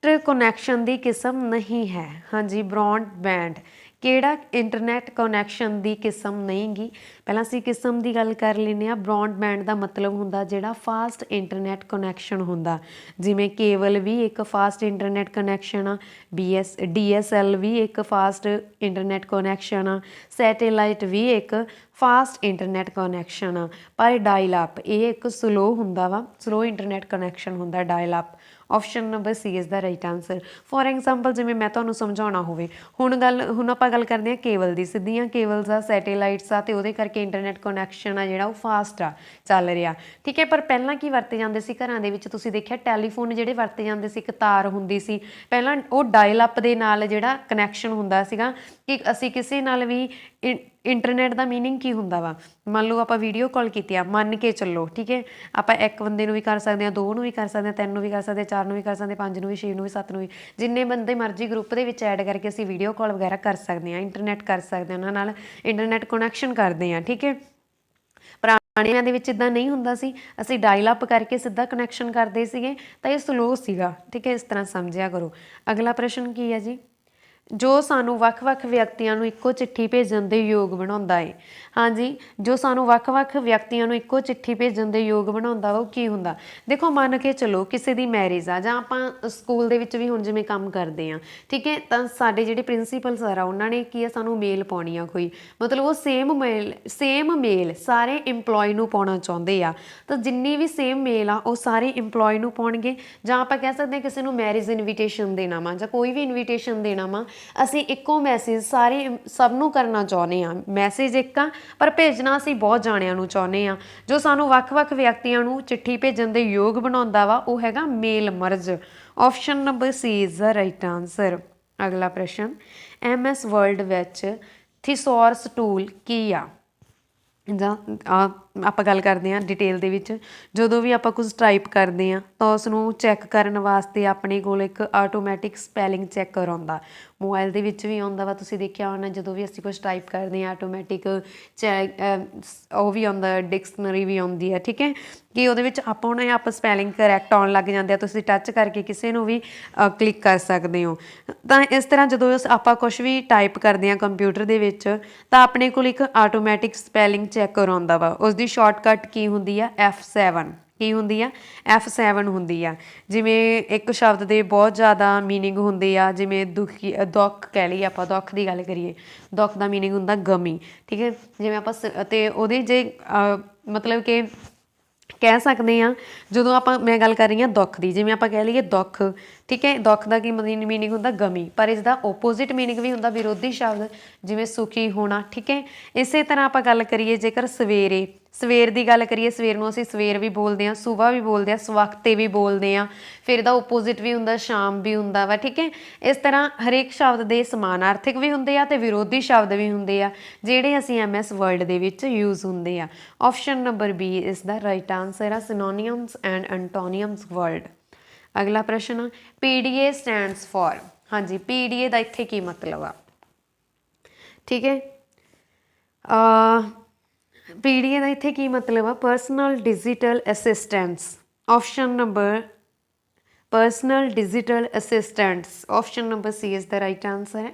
ਕਨੈਕਸ਼ਨ ਦੀ ਕਿਸਮ ਨਹੀਂ ਹੈ? ਹਾਂਜੀ, ਬ੍ਰੌਡਬੈਂਡ ਕਿਹੜਾ ਇੰਟਰਨੈਟ ਕਨੈਕਸ਼ਨ ਦੀ ਕਿਸਮ ਨਹੀਂ ਗੀ? ਪਹਿਲਾਂ ਅਸੀਂ ਕਿਸਮ ਦੀ ਗੱਲ ਕਰ ਲੈਂਦੇ ਹਾਂ। ਬ੍ਰੌਡਬੈਂਡ ਦਾ ਮਤਲਬ ਹੁੰਦਾ ਜਿਹੜਾ ਫਾਸਟ ਇੰਟਰਨੈਟ ਕਨੈਕਸ਼ਨ ਹੁੰਦਾ, ਜਿਵੇਂ ਕੇਬਲ ਵੀ ਇੱਕ ਫਾਸਟ ਇੰਟਰਨੈਟ ਕਨੈਕਸ਼ਨ ਆ, DSL ਵੀ ਇੱਕ ਫਾਸਟ ਇੰਟਰਨੈਟ ਕਨੈਕਸ਼ਨ ਆ, ਸੈਟੇਲਾਈਟ ਵੀ ਇੱਕ ਫਾਸਟ ਇੰਟਰਨੈਟ ਕਨੈਕਸ਼ਨ ਆ। ਪਰ ਡਾਇਲ ਅਪ ਇਹ ਇੱਕ ਸਲੋ ਹੁੰਦਾ ਵਾ, ਸਲੋ ਇੰਟਰਨੈਟ ਕਨੈਕਸ਼ਨ ਹੁੰਦਾ dial up. Option number C is the right answer. For example ਜਿਵੇਂ ਮੈਂ ਤੁਹਾਨੂੰ ਸਮਝਾਉਣਾ ਹੋਵੇ, ਹੁਣ ਆਪਾਂ ਗੱਲ ਕਰਦੇ ਹਾਂ ਕੇਬਲ ਦੀ। ਸਿੱਧੀਆਂ ਕੇਬਲਸ ਆ, ਸੈਟੇਲਾਈਟਸ ਆ, ਅਤੇ ਉਹਦੇ ਕਰਕੇ ਇੰਟਰਨੈਟ ਕਨੈਕਸ਼ਨ ਆ ਜਿਹੜਾ ਉਹ ਫਾਸਟ ਆ ਚੱਲ ਰਿਹਾ, ਠੀਕ ਹੈ। ਪਰ ਪਹਿਲਾਂ ਕੀ ਵਰਤੇ ਜਾਂਦੇ ਸੀ ਘਰਾਂ ਦੇ ਵਿੱਚ, ਤੁਸੀਂ ਦੇਖਿਆ ਟੈਲੀਫੋਨ ਜਿਹੜੇ ਵਰਤੇ ਜਾਂਦੇ ਸੀ, ਇੱਕ ਤਾਰ ਹੁੰਦੀ ਸੀ ਪਹਿਲਾਂ, ਉਹ ਡਾਇਲ ਅਪ ਦੇ ਨਾਲ ਜਿਹੜਾ ਕਨੈਕਸ਼ਨ ਹੁੰਦਾ ਸੀਗਾ ਕਿ ਅਸੀਂ ਕਿਸੇ ਨਾਲ ਵੀ ਇੰਟਰਨੈਟ ਦਾ ਮੀਨਿੰਗ ਕੀ ਹੁੰਦਾ ਵਾ, ਮੰਨ ਲਓ ਆਪਾਂ ਵੀਡੀਓ ਕਾਲ ਕੀਤੀ ਆ, ਮੰਨ ਕੇ ਚੱਲੋ, ਠੀਕ ਹੈ, ਆਪਾਂ ਇੱਕ ਬੰਦੇ ਨੂੰ ਵੀ ਕਰ ਸਕਦੇ ਹਾਂ, 2 ਨੂੰ ਵੀ ਕਰ ਸਕਦੇ ਹਾਂ, 3 ਨੂੰ ਵੀ ਕਰ ਸਕਦੇ ਹਾਂ, 4 ਨੂੰ ਵੀ ਕਰ ਸਕਦੇ ਹਾਂ, 5 ਨੂੰ ਵੀ, 6 ਨੂੰ ਵੀ, 7 ਨੂੰ ਵੀ, ਜਿੰਨੇ ਬੰਦੇ ਮਰਜ਼ੀ ਗਰੁੱਪ ਦੇ ਵਿੱਚ ਐਡ ਕਰਕੇ ਅਸੀਂ ਵੀਡੀਓ ਕਾਲ ਵਗੈਰਾ ਕਰ ਸਕਦੇ ਹਾਂ, ਇੰਟਰਨੈਟ ਕਰ ਸਕਦੇ ਹਾਂ, ਉਹਨਾਂ ਨਾਲ ਇੰਟਰਨੈਟ ਕਨੈਕਸ਼ਨ ਕਰਦੇ ਹਾਂ, ਠੀਕ ਹੈ। ਪੁਰਾਣਿਆਂ ਦੇ ਵਿੱਚ ਇੱਦਾਂ ਨਹੀਂ ਹੁੰਦਾ ਸੀ, ਅਸੀਂ ਡਾਇਲ ਅਪ ਕਰਕੇ ਸਿੱਧਾ ਕਨੈਕਸ਼ਨ ਕਰਦੇ ਸੀਗੇ, ਤਾਂ ਇਹ ਸਲੋ ਸੀਗਾ, ਠੀਕ ਹੈ। ਇਸ ਤਰ੍ਹਾਂ ਸਮਝਿਆ ਕਰੋ। ਅਗਲਾ ਪ੍ਰਸ਼ਨ ਕੀ ਹੈ ਜੀ, ਜੋ ਸਾਨੂੰ ਵੱਖ-ਵੱਖ ਵਿਅਕਤੀਆਂ ਨੂੰ ਇੱਕੋ ਚਿੱਠੀ ਭੇਜਣ ਦੇ ਯੋਗ ਬਣਾਉਂਦਾ ਹੈ। ਹਾਂਜੀ, ਜੋ ਸਾਨੂੰ ਵੱਖ-ਵੱਖ ਵਿਅਕਤੀਆਂ ਨੂੰ ਇੱਕੋ ਚਿੱਠੀ ਭੇਜਣ ਦੇ ਯੋਗ ਬਣਾਉਂਦਾ ਵਾ ਉਹ ਕੀ ਹੁੰਦਾ। ਦੇਖੋ ਮੰਨ ਕੇ ਚਲੋ ਕਿਸੇ ਦੀ ਮੈਰਿਜ ਆ, ਜਾਂ ਆਪਾਂ ਸਕੂਲ ਦੇ ਵਿੱਚ ਵੀ ਹੁਣ ਜਿਵੇਂ ਕੰਮ ਕਰਦੇ ਹਾਂ, ਠੀਕ ਹੈ, ਤਾਂ ਸਾਡੇ ਜਿਹੜੇ ਪ੍ਰਿੰਸੀਪਲ ਸਰ ਆ ਉਹਨਾਂ ਨੇ ਕੀ ਆ ਸਾਨੂੰ ਮੇਲ ਪਾਉਣੀ ਆ ਕੋਈ, ਮਤਲਬ ਉਹ ਸੇਮ ਮੇਲ ਸਾਰੇ ਇੰਪਲੋਈ ਨੂੰ ਪਾਉਣਾ ਚਾਹੁੰਦੇ ਆ, ਤਾਂ ਜਿੰਨੀ ਵੀ ਸੇਮ ਮੇਲ ਆ ਉਹ ਸਾਰੇ ਇੰਪਲੋਈ ਨੂੰ ਪਾਉਣਗੇ। ਜਾਂ ਆਪਾਂ ਕਹਿ ਸਕਦੇ ਹਾਂ ਕਿਸੇ ਨੂੰ ਮੈਰਿਜ ਇਨਵੀਟੇਸ਼ਨ ਦੇਣਾ ਵਾ, ਜਾਂ ਕੋਈ ਵੀ ਇਨਵੀਟੇਸ਼ਨ ਦੇਣਾ ਵਾ, ਅਸੀਂ ਇੱਕੋ ਮੈਸੇਜ ਸਭ ਨੂੰ ਕਰਨਾ ਚਾਹੁੰਦੇ ਹਾਂ। ਮੈਸੇਜ ਇੱਕ ਆ ਪਰ ਭੇਜਣਾ ਅਸੀਂ ਬਹੁਤ ਜਾਣਿਆਂ ਨੂੰ ਚਾਹੁੰਦੇ ਹਾਂ। ਜੋ ਸਾਨੂੰ ਵੱਖ-ਵੱਖ ਵਿਅਕਤੀਆਂ ਨੂੰ ਚਿੱਠੀ ਭੇਜਣ ਦੇ ਯੋਗ ਬਣਾਉਂਦਾ ਵਾ ਉਹ ਹੈਗਾ mail merge. Option number C is the right answer. ਅਗਲਾ ਪ੍ਰਸ਼ਨ, MS ਵਰਡ ਵਿੱਚ ਥੀਸੌਰਸ ਟੂਲ ਕੀ ਆ। ਜਾਂ ਆਪਾਂ ਗੱਲ ਕਰਦੇ ਹਾਂ ਡਿਟੇਲ ਦੇ ਵਿੱਚ, ਜਦੋਂ ਵੀ ਆਪਾਂ ਕੁਝ ਟਾਈਪ ਕਰਦੇ ਹਾਂ ਤਾਂ ਉਸ ਨੂੰ ਚੈੱਕ ਕਰਨ ਵਾਸਤੇ ਆਪਣੇ ਕੋਲ ਇੱਕ ਆਟੋਮੈਟਿਕ ਸਪੈਲਿੰਗ ਚੈੱਕਰ ਆਉਂਦਾ, ਮੋਬਾਈਲ ਦੇ ਵਿੱਚ ਵੀ ਆਉਂਦਾ ਵਾ, ਤੁਸੀਂ ਦੇਖਿਆ ਹੋਣਾ ਜਦੋਂ ਵੀ ਅਸੀਂ ਕੁਛ ਟਾਈਪ ਕਰਦੇ ਹਾਂ ਆਟੋਮੈਟਿਕ ਉਹ ਵੀ ਆਉਂਦਾ, ਡਿਕਸ਼ਨਰੀ ਵੀ ਆਉਂਦੀ ਹੈ, ਠੀਕ ਹੈ, ਕਿ ਉਹਦੇ ਵਿੱਚ ਆਪਣੇ ਆਪ ਸਪੈਲਿੰਗ ਕਰੈਕਟ ਆਉਣ ਲੱਗ ਜਾਂਦੇ ਆ, ਤੁਸੀਂ ਟੱਚ ਕਰਕੇ ਕਿਸੇ ਨੂੰ ਵੀ ਕਲਿੱਕ ਕਰ ਸਕਦੇ ਹੋ। ਤਾਂ ਇਸ ਤਰ੍ਹਾਂ ਜਦੋਂ ਆਪਾਂ ਕੁਛ ਵੀ ਟਾਈਪ ਕਰਦੇ ਹਾਂ ਕੰਪਿਊਟਰ ਦੇ ਵਿੱਚ ਤਾਂ ਆਪਣੇ ਕੋਲ ਇੱਕ ਆਟੋਮੈਟਿਕ ਸਪੈਲਿੰਗ ਚੈੱਕਰ ਆਉਂਦਾ ਵਾ, ਉਸਦੀ ਸ਼ਾਰਟਕਟ ਕੀ ਹੁੰਦੀ ਆ, F7। ਕੀ ਹੁੰਦੀ ਆ, F7 ਹੁੰਦੀ ਆ। ਜਿਵੇਂ ਇੱਕ ਸ਼ਬਦ ਦੇ ਬਹੁਤ ਜ਼ਿਆਦਾ ਮੀਨਿੰਗ ਹੁੰਦੇ ਆ, ਜਿਵੇਂ ਦੁੱਖ ਕਹਿ ਲਈਏ, ਆਪਾਂ ਦੁੱਖ ਦੀ ਗੱਲ ਕਰੀਏ, ਦੁੱਖ ਦਾ ਮੀਨਿੰਗ ਹੁੰਦਾ ਗਮੀ, ਠੀਕ ਹੈ। ਜਿਵੇਂ ਆਪਾਂ ਅਤੇ ਉਹਦੇ ਜੇ ਮਤਲਬ ਕਿ ਕਹਿ ਸਕਦੇ ਹਾਂ, ਜਦੋਂ ਮੈਂ ਗੱਲ ਕਰ ਰਹੀ ਹਾਂ ਦੁੱਖ ਦੀ, ਜਿਵੇਂ ਆਪਾਂ ਕਹਿ ਲਈਏ ਦੁੱਖ, ਠੀਕ ਹੈ, ਦੁੱਖ ਦਾ ਕੀ ਮੀਨਿੰਗ ਹੁੰਦਾ ਗਮੀ, ਪਰ ਇਸਦਾ ਓਪੋਜ਼ਿਟ ਮੀਨਿੰਗ ਵੀ ਹੁੰਦਾ ਵਿਰੋਧੀ ਸ਼ਬਦ, ਜਿਵੇਂ ਸੁਖੀ ਹੋਣਾ, ਠੀਕ ਹੈ। ਇਸੇ ਤਰ੍ਹਾਂ ਆਪਾਂ ਗੱਲ ਕਰੀਏ ਜੇਕਰ ਸਵੇਰ ਦੀ ਗੱਲ ਕਰੀਏ, ਸਵੇਰ ਨੂੰ ਅਸੀਂ ਸਵੇਰ ਵੀ ਬੋਲਦੇ ਹਾਂ, ਸੁਬਾਹ ਵੀ ਬੋਲਦੇ ਹਾਂ, ਸਵਖਤੇ ਵੀ ਬੋਲਦੇ ਹਾਂ, ਫਿਰ ਇਹਦਾ ਓਪੋਜ਼ਿਟ ਵੀ ਹੁੰਦਾ ਸ਼ਾਮ ਵੀ ਹੁੰਦਾ ਵਾ, ਠੀਕ ਹੈ। ਇਸ ਤਰ੍ਹਾਂ ਹਰੇਕ ਸ਼ਬਦ ਦੇ ਸਮਾਨਾਰਥਕ ਵੀ ਹੁੰਦੇ ਆ ਅਤੇ ਵਿਰੋਧੀ ਸ਼ਬਦ ਵੀ ਹੁੰਦੇ ਆ ਜਿਹੜੇ ਅਸੀਂ MS ਵਰਡ ਦੇ ਵਿੱਚ ਯੂਜ਼ ਹੁੰਦੇ ਆ। ਆਪਸ਼ਨ ਨੰਬਰ B ਇਸ ਦਾ ਰਾਈਟ ਆਂਸਰ ਆ, ਸਿਨੋਨੀਅਮਸ ਐਂਡ ਐਂਟੋਨੀਅਮਸ ਵਰਡ। ਅਗਲਾ ਪ੍ਰਸ਼ਨ, PDA ਸਟੈਂਡਸ ਫॉर। ਹਾਂਜੀ, PDA ਦਾ ਇੱਥੇ ਕੀ ਮਤਲਬ ਆ, ਠੀਕ ਹੈ। PDA ਦਾ ਇੱਥੇ ਕੀ ਮਤਲਬ ਆ, personal digital assistants. Option number personal digital assistants, option number C ਇਸ ਦਾ ਰਾਈਟ ਆਂਸਰ ਹੈ,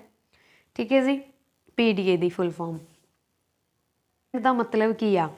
ਠੀਕ ਹੈ ਜੀ। PDA ਦੀ ਫੁੱਲ ਫਾਰਮ ਦਾ ਮਤਲਬ ਕੀ ਆ।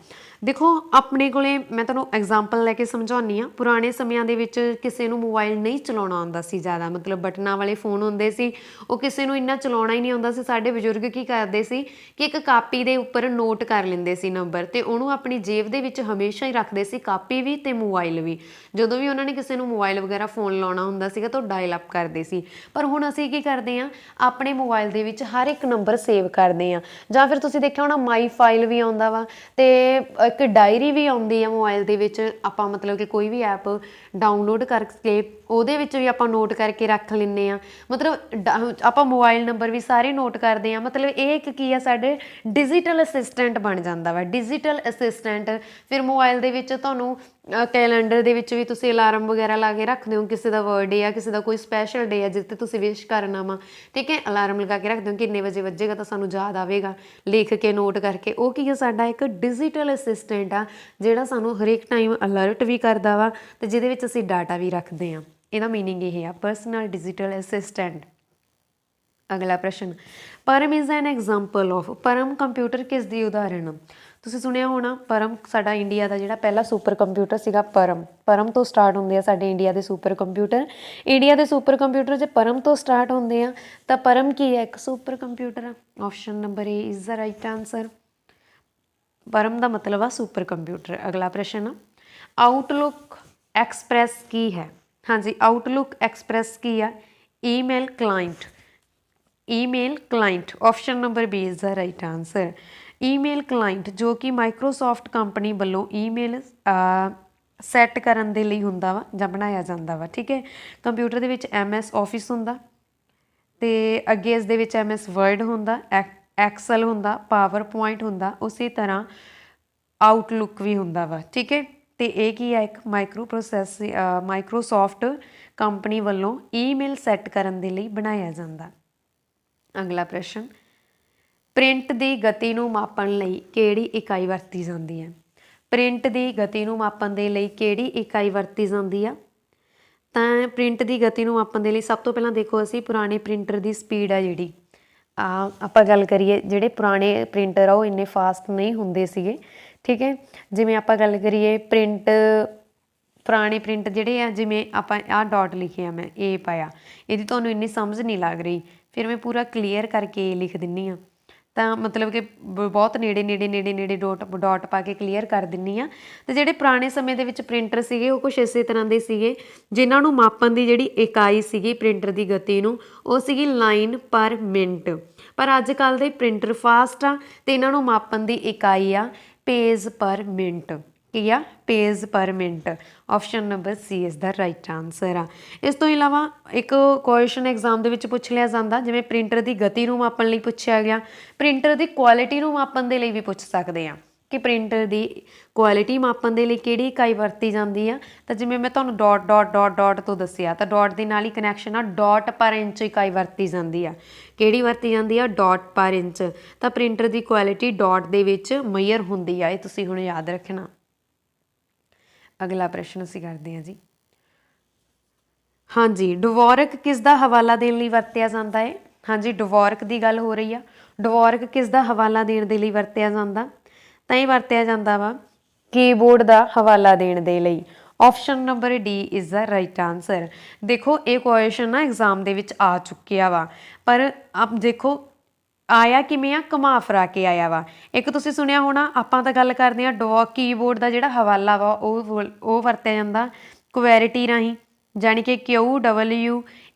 ਦੇਖੋ ਆਪਣੇ ਕੋਲੇ ਮੈਂ ਤੁਹਾਨੂੰ ਐਗਜ਼ਾਮਪਲ ਲੈ ਕੇ ਸਮਝਾਉਂਦੀ ਹਾਂ। ਪੁਰਾਣੇ ਸਮਿਆਂ ਦੇ ਵਿੱਚ ਕਿਸੇ ਨੂੰ ਮੋਬਾਈਲ ਨਹੀਂ ਚਲਾਉਣਾ ਆਉਂਦਾ ਸੀ ਜ਼ਿਆਦਾ, ਮਤਲਬ ਬਟਨਾਂ ਵਾਲੇ ਫੋਨ ਹੁੰਦੇ ਸੀ, ਉਹ ਕਿਸੇ ਨੂੰ ਇੰਨਾ ਚਲਾਉਣਾ ਹੀ ਨਹੀਂ ਆਉਂਦਾ ਸੀ। ਸਾਡੇ ਬਜ਼ੁਰਗ ਕੀ ਕਰਦੇ ਸੀ ਕਿ ਇੱਕ ਕਾਪੀ ਦੇ ਉੱਪਰ ਨੋਟ ਕਰ ਲੈਂਦੇ ਸੀ ਨੰਬਰ, ਅਤੇ ਉਹਨੂੰ ਆਪਣੀ ਜੇਬ ਦੇ ਵਿੱਚ ਹਮੇਸ਼ਾ ਹੀ ਰੱਖਦੇ ਸੀ, ਕਾਪੀ ਵੀ ਅਤੇ ਮੋਬਾਈਲ ਵੀ। ਜਦੋਂ ਵੀ ਉਹਨਾਂ ਨੇ ਕਿਸੇ ਨੂੰ ਮੋਬਾਈਲ ਵਗੈਰਾ ਫੋਨ ਲਾਉਣਾ ਹੁੰਦਾ ਸੀਗਾ ਤਾਂ ਉਹ ਡਾਇਲ ਅਪ ਕਰਦੇ ਸੀ। ਪਰ ਹੁਣ ਅਸੀਂ ਕੀ ਕਰਦੇ ਹਾਂ, ਆਪਣੇ ਮੋਬਾਈਲ ਦੇ ਵਿੱਚ ਹਰ ਇੱਕ ਨੰਬਰ ਸੇਵ ਕਰਦੇ ਹਾਂ, ਜਾਂ ਫਿਰ ਤੁਸੀਂ ਦੇਖਿਆ ਹੋਣਾ ਮਾਈ ਫਾਈਲ ਵੀ ਆਉਂਦਾ ਵਾ, ਅਤੇ ਇੱਕ ਡਾਇਰੀ ਵੀ ਆਉਂਦੀ ਆ ਮੋਬਾਈਲ ਦੇ ਵਿੱਚ। ਆਪਾਂ ਮਤਲਬ ਕਿ ਕੋਈ ਵੀ ਐਪ ਡਾਊਨਲੋਡ ਕਰਕੇ ਉਹਦੇ ਵਿੱਚ ਵੀ ਆਪਾਂ ਨੋਟ ਕਰਕੇ ਰੱਖ ਲੈਂਦੇ ਹਾਂ, ਮਤਲਬ ਆਪਾਂ ਮੋਬਾਈਲ ਨੰਬਰ ਵੀ ਸਾਰੇ ਨੋਟ ਕਰਦੇ ਹਾਂ। ਮਤਲਬ ਇਹ ਇੱਕ ਕੀ ਆ, ਸਾਡੇ ਡਿਜੀਟਲ ਅਸਿਸਟੈਂਟ ਬਣ ਜਾਂਦਾ ਵਾ, ਡਿਜੀਟਲ ਅਸਿਸਟੈਂਟ। ਫਿਰ ਮੋਬਾਈਲ ਦੇ ਵਿੱਚ ਤੁਹਾਨੂੰ ਕੈਲੰਡਰ ਦੇ ਵਿੱਚ ਵੀ ਤੁਸੀਂ ਅਲਾਰਮ ਵਗੈਰਾ ਲਾ ਕੇ ਰੱਖਦੇ ਹੋ, ਕਿਸੇ ਦਾ ਬਰਥਡੇ ਆ, ਕਿਸੇ ਦਾ ਕੋਈ ਸਪੈਸ਼ਲ ਡੇ ਆ ਜਿਸ 'ਤੇ ਤੁਸੀਂ ਵਿਸ਼ ਕਰਨਾ ਵਾ, ਠੀਕ ਹੈ, ਅਲਾਰਮ ਲਗਾ ਕੇ ਰੱਖਦੇ ਹੋ, ਕਿੰਨੇ ਵਜੇ ਵੱਜੇਗਾ ਤਾਂ ਸਾਨੂੰ ਯਾਦ ਆਵੇਗਾ, ਲਿਖ ਕੇ ਨੋਟ ਕਰਕੇ। ਉਹ ਕੀ ਆ, ਸਾਡਾ ਇੱਕ ਡਿਜੀਟਲ ਅਸਿਸਟੈਂਟ ਆ ਜਿਹੜਾ ਸਾਨੂੰ ਹਰੇਕ ਟਾਈਮ ਅਲਰਟ ਵੀ ਕਰਦਾ ਵਾ ਅਤੇ ਜਿਹਦੇ ਵਿੱਚ ਅਸੀਂ ਡਾਟਾ ਵੀ ਰੱਖਦੇ ਹਾਂ। ਇਹਦਾ ਮੀਨਿੰਗ ਇਹ ਆ, ਪਰਸਨਲ ਡਿਜੀਟਲ ਅਸਿਸਟੈਂਟ। ਅਗਲਾ ਪ੍ਰਸ਼ਨ, Param is an example of. Param computer ਕਿਸ ਦੀ ਉਦਾਹਰਣ। ਤੁਸੀਂ ਸੁਣਿਆ ਹੋਣਾ ਪਰਮ ਸਾਡਾ ਇੰਡੀਆ ਦਾ ਜਿਹੜਾ ਪਹਿਲਾ ਸੁਪਰ ਕੰਪਿਊਟਰ ਸੀਗਾ ਪਰਮ ਤੋਂ ਸਟਾਰਟ ਹੁੰਦੇ ਆ ਸਾਡੇ ਇੰਡੀਆ ਦੇ ਸੁਪਰ ਕੰਪਿਊਟਰ। ਇੰਡੀਆ ਦੇ ਸੁਪਰ ਕੰਪਿਊਟਰ ਜੇ ਪਰਮ ਤੋਂ ਸਟਾਰਟ ਹੁੰਦੇ ਆ ਤਾਂ ਪਰਮ ਕੀ ਹੈ? ਇੱਕ ਸੁਪਰ ਕੰਪਿਊਟਰ ਆ। Option number A is the right answer. Param ਦਾ ਮਤਲਬ ਆ ਸੁਪਰ ਕੰਪਿਊਟਰ। ਅਗਲਾ ਪ੍ਰਸ਼ਨ, ਆਊਟਲੁੱਕ ਐਕਸਪ੍ਰੈਸ ਕੀ ਹੈ? ਹਾਂਜੀ, ਆਊਟਲੁੱਕ ਐਕਸਪ੍ਰੈਸ ਕੀ ਆ? Email client. Email client, option number B is the right answer. Email client ਜੋ ਕਿ ਮਾਈਕਰੋਸੋਫਟ ਕੰਪਨੀ ਵੱਲੋਂ ਈਮੇਲ ਸੈੱਟ ਕਰਨ ਦੇ ਲਈ ਹੁੰਦਾ ਵਾ ਜਾਂ ਬਣਾਇਆ ਜਾਂਦਾ ਵਾ। ਠੀਕ ਹੈ, ਕੰਪਿਊਟਰ ਦੇ ਵਿੱਚ MS ਆਫਿਸ ਹੁੰਦਾ ਅਤੇ ਅੱਗੇ ਇਸ ਦੇ ਵਿੱਚ MS ਵਰਡ ਹੁੰਦਾ, ਐਕਸਲ ਹੁੰਦਾ, ਪਾਵਰ ਪੁਆਇੰਟ ਹੁੰਦਾ, ਉਸੇ ਤਰ੍ਹਾਂ ਆਊਟਲੁੱਕ ਵੀ ਹੁੰਦਾ ਵਾ। ਠੀਕ ਹੈ, ਅਤੇ ਇਹ ਕੀ ਹੈ? ਇੱਕ ਮਾਈਕਰੋਸੋਫਟ ਕੰਪਨੀ ਵੱਲੋਂ ਈਮੇਲ ਸੈੱਟ ਕਰਨ ਦੇ ਲਈ ਬਣਾਇਆ ਜਾਂਦਾ। ਅਗਲਾ ਪ੍ਰਸ਼ਨ, ਪ੍ਰਿੰਟ ਦੀ ਗਤੀ ਨੂੰ ਮਾਪਣ ਲਈ ਕਿਹੜੀ ਇਕਾਈ ਵਰਤੀ ਜਾਂਦੀ ਹੈ? ਪ੍ਰਿੰਟ ਦੀ ਗਤੀ ਨੂੰ ਮਾਪਣ ਦੇ ਲਈ ਕਿਹੜੀ ਇਕਾਈ ਵਰਤੀ ਜਾਂਦੀ ਆ? ਤਾਂ ਪ੍ਰਿੰਟ ਦੀ ਗਤੀ ਨੂੰ ਮਾਪਣ ਦੇ ਲਈ ਸਭ ਤੋਂ ਪਹਿਲਾਂ ਦੇਖੋ ਅਸੀਂ ਪੁਰਾਣੇ ਪ੍ਰਿੰਟਰ ਦੀ ਸਪੀਡ ਆ ਜਿਹੜੀ ਆਪਾਂ ਗੱਲ ਕਰੀਏ, ਜਿਹੜੇ ਪੁਰਾਣੇ ਪ੍ਰਿੰਟਰ ਆ ਉਹ ਇੰਨੇ ਫਾਸਟ ਨਹੀਂ ਹੁੰਦੇ ਸੀਗੇ। ਠੀਕ ਹੈ, ਜਿਵੇਂ ਆਪਾਂ ਗੱਲ ਕਰੀਏ ਪੁਰਾਣੇ ਪ੍ਰਿੰਟ ਜਿਹੜੇ ਆ, ਜਿਵੇਂ ਆਪਾਂ ਆਹ ਡਾਟ ਲਿਖਿਆ ਮੈਂ ਏ ਪਾਇਆ, ਇਹਦੀ ਤੁਹਾਨੂੰ ਇੰਨੀ ਸਮਝ ਨਹੀਂ ਲੱਗ ਰਹੀ, ਫਿਰ ਮੈਂ ਪੂਰਾ ਕਲੀਅਰ ਕਰਕੇ ਏ ਲਿਖ ਦਿੰਦੀ ਹਾਂ, ਤਾਂ ਮਤਲਬ ਕਿ ਬਹੁਤ ਨੇੜੇ ਡਾਟ ਪਾ ਕੇ ਕਲੀਅਰ ਕਰ ਦਿੰਦੀ ਹਾਂ। ਅਤੇ ਜਿਹੜੇ ਪੁਰਾਣੇ ਸਮੇਂ ਦੇ ਵਿੱਚ ਪ੍ਰਿੰਟਰ ਸੀਗੇ ਉਹ ਕੁਛ ਇਸੇ ਤਰ੍ਹਾਂ ਦੇ ਸੀਗੇ, ਜਿਨ੍ਹਾਂ ਨੂੰ ਮਾਪਣ ਦੀ ਜਿਹੜੀ ਇਕਾਈ ਸੀਗੀ ਪ੍ਰਿੰਟਰ ਦੀ ਗਤੀ ਨੂੰ, ਉਹ ਸੀਗੀ ਲਾਈਨ ਪਰ ਮਿੰਟ। ਪਰ ਅੱਜ ਕੱਲ੍ਹ ਦੇ ਪ੍ਰਿੰਟਰ ਫਾਸਟ ਆ ਅਤੇ ਇਹਨਾਂ ਨੂੰ ਮਾਪਣ ਦੀ ਇਕਾਈ ਆ ਪੇਜ ਪਰ ਮਿੰਟ। ਕੀ ਆ? ਪੇਜ ਪਰ minute. Option number C is the right answer ਆ। ਇਸ ਤੋਂ ਇਲਾਵਾ ਇੱਕ ਕੁਐਸਚਨ ਐਗਜ਼ਾਮ ਦੇ ਵਿੱਚ ਪੁੱਛ ਲਿਆ ਜਾਂਦਾ, ਜਿਵੇਂ ਪ੍ਰਿੰਟਰ ਦੀ ਗਤੀ ਨੂੰ ਮਾਪਣ ਲਈ ਪੁੱਛਿਆ ਗਿਆ, ਪ੍ਰਿੰਟਰ ਦੀ ਕੁਆਲਿਟੀ ਨੂੰ ਮਾਪਣ ਦੇ ਲਈ ਵੀ ਪੁੱਛ ਸਕਦੇ ਆ ਕਿ ਪ੍ਰਿੰਟਰ ਦੀ ਕੁਆਲਿਟੀ ਮਾਪਣ ਦੇ ਲਈ ਕਿਹੜੀ ਇਕਾਈ ਵਰਤੀ ਜਾਂਦੀ ਆ। ਤਾਂ ਜਿਵੇਂ ਮੈਂ ਤੁਹਾਨੂੰ ਡਾਟ ਤੋਂ ਦੱਸਿਆ, ਤਾਂ ਡਾਟ ਦੇ ਨਾਲ ਹੀ ਕਨੈਕਸ਼ਨ ਆ, ਡਾਟ ਪਰ ਇੰਚ ਇਕਾਈ ਵਰਤੀ ਜਾਂਦੀ ਆ। ਕਿਹੜੀ ਵਰਤੀ ਜਾਂਦੀ ਆ? ਡਾਟ ਪਰ ਇੰਚ। ਤਾਂ ਪ੍ਰਿੰਟਰ ਦੀ ਕੁਆਲਿਟੀ ਡਾਟ ਦੇ ਵਿੱਚ ਮੇਜਰ ਹੁੰਦੀ ਆ, ਇਹ ਤੁਸੀਂ ਹੁਣ ਯਾਦ ਰੱਖਣਾ। ਅਗਲਾ ਪ੍ਰਸ਼ਨ ਅਸੀਂ ਕਰਦੇ ਹਾਂ ਜੀ। ਹਾਂਜੀ, ਡਵੋਰਕ ਕਿਸ ਦਾ ਹਵਾਲਾ ਦੇਣ ਲਈ ਵਰਤਿਆ ਜਾਂਦਾ ਹੈ? ਹਾਂਜੀ, ਡਵੋਰਕ ਦੀ ਗੱਲ ਹੋ ਰਹੀ ਆ। ਡਵੋਰਕ ਕਿਸ ਦਾ ਹਵਾਲਾ ਦੇਣ ਦੇ ਲਈ ਵਰਤਿਆ ਜਾਂਦਾ? ਤਾਂ ਇਹ ਵਰਤਿਆ ਜਾਂਦਾ ਵਾ ਕੀਬੋਰਡ ਦਾ ਹਵਾਲਾ ਦੇਣ ਦੇ ਲਈ। Option number D is the right answer. ਦੇਖੋ ਇਹ ਕੁਐਸਚਨ ਨਾ ਐਗਜ਼ਾਮ ਦੇ ਵਿੱਚ ਆ ਚੁੱਕਿਆ ਵਾ, ਪਰ ਆਪ ਦੇਖੋ ਆਇਆ ਕਿਵੇਂ ਆ? ਘੁਮਾ ਫਿਰਾ ਕੇ ਆਇਆ ਵਾ। ਇੱਕ ਤੁਸੀਂ ਸੁਣਿਆ ਹੋਣਾ, ਆਪਾਂ ਤਾਂ ਗੱਲ ਕਰਦੇ ਹਾਂ ਕੀਬੋਰਡ ਦਾ ਜਿਹੜਾ ਹਵਾਲਾ ਵਾ ਉਹ ਵਰਤਿਆ ਜਾਂਦਾ ਕੁਐਰਿਟੀ ਰਾਹੀਂ, ਜਾਣੀ ਕਿ